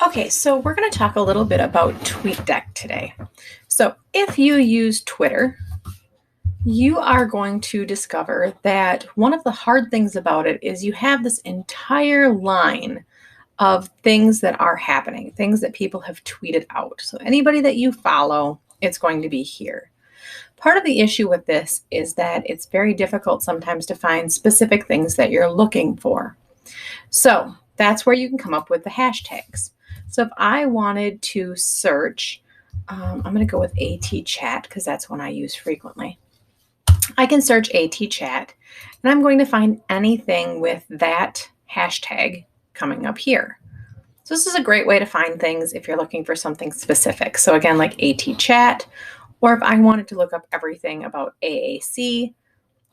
Okay, so we're going to talk a little bit about TweetDeck today. So if you use Twitter, you are going to discover that one of the hard things about it is you have this entire line of things that are happening, things that people have tweeted out. So anybody that you follow, it's going to be here. Part of the issue with this is that it's very difficult sometimes to find specific things that you're looking for. So that's where you can come up with the hashtags. So if I wanted to search, I'm going to go with AT chat because that's one I use frequently. I can search AT chat and I'm going to find anything with that hashtag coming up here. So this is a great way to find things if you're looking for something specific. So again, like AT chat, or if I wanted to look up everything about AAC,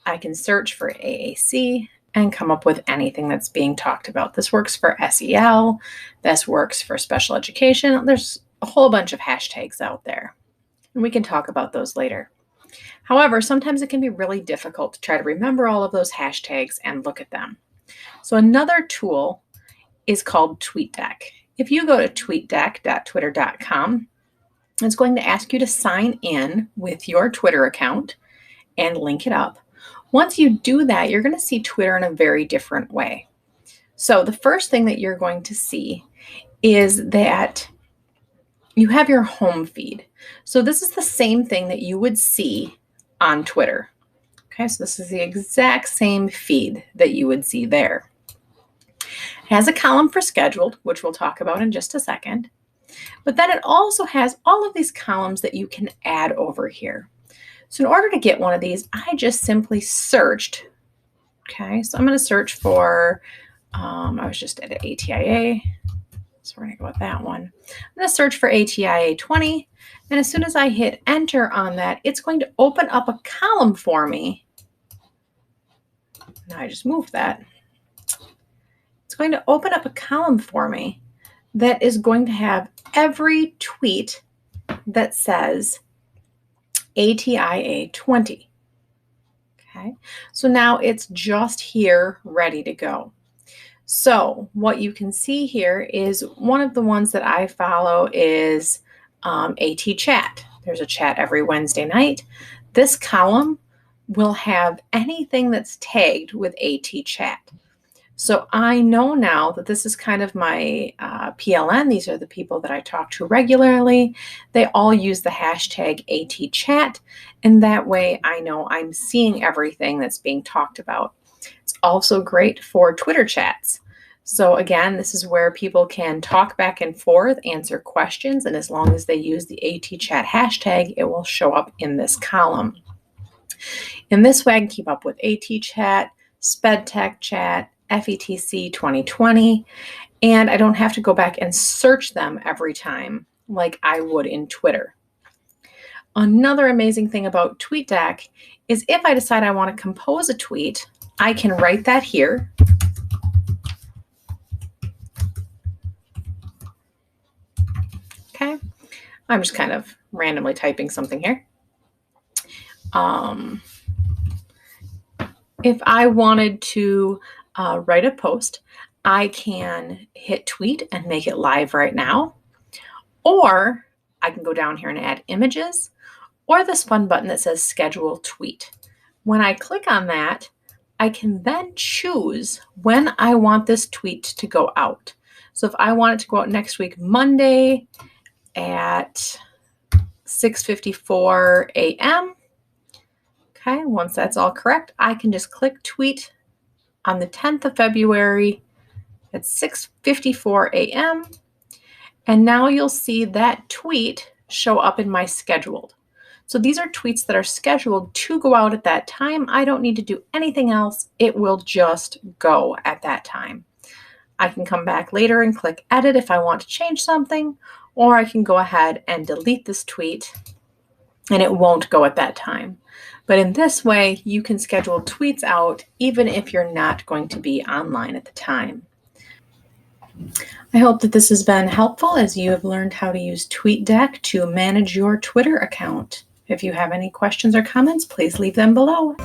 I can search for AAC and come up with anything that's being talked about. This works for SEL. This works for special education. There's a whole bunch of hashtags out there, and we can talk about those later. However, sometimes it can be really difficult to try to remember all of those hashtags and look at them. So another tool is called TweetDeck. If you go to tweetdeck.twitter.com, it's going to ask you to sign in with your Twitter account and link it up. Once you do that, you're going to see Twitter in a very different way. So the first thing that you're going to see is that you have your home feed. So this is the same thing that you would see on Twitter. Okay, so this is the exact same feed that you would see there. It has a column for scheduled, which we'll talk about in just a second. But then it also has all of these columns that you can add over here. So in order to get one of these, I just simply searched. Okay, so I'm going to search for, I was just at ATIA, so we're going to go with that one. I'm going to search for ATIA 20, and as soon as I hit enter on that, it's going to open up a column for me. Now I just moved that. It's going to open up a column for me that is going to have every tweet that says ATIA 20. Okay, so now it's just here ready to go. So what you can see here is one of the ones that I follow is AT chat. There's a chat every Wednesday night. This column will have anything that's tagged with AT chat. So I know now that this is kind of my PLN. These are the people that I talk to regularly. They all use the hashtag ATChat, and that way I know I'm seeing everything that's being talked about. It's also great for Twitter chats. So again, this is where people can talk back and forth, answer questions, and as long as they use the ATChat hashtag, it will show up in this column. In this way, I can keep up with ATChat, SpedTech chat, FETC 2020, and I don't have to go back and search them every time like I would in Twitter. Another amazing thing about TweetDeck is if I decide I want to compose a tweet, I can write that here. Okay, I'm just kind of randomly typing something here. If I wanted to write a post, I can hit tweet and make it live right now, or I can go down here and add images, or this fun button that says schedule tweet. When I click on that, I can then choose when I want this tweet to go out. So if I want it to go out next week, Monday at 6:54 a.m., okay, once that's all correct, I can just click tweet on the 10th of February at 6:54 a.m. And now you'll see that tweet show up in my scheduled. So these are tweets that are scheduled to go out at that time. I don't need to do anything else. It will just go at that time. I can come back later and click edit if I want to change something, or I can go ahead and delete this tweet and it won't go at that time. But in this way, you can schedule tweets out even if you're not going to be online at the time. I hope that this has been helpful as you have learned how to use TweetDeck to manage your Twitter account. If you have any questions or comments, please leave them below.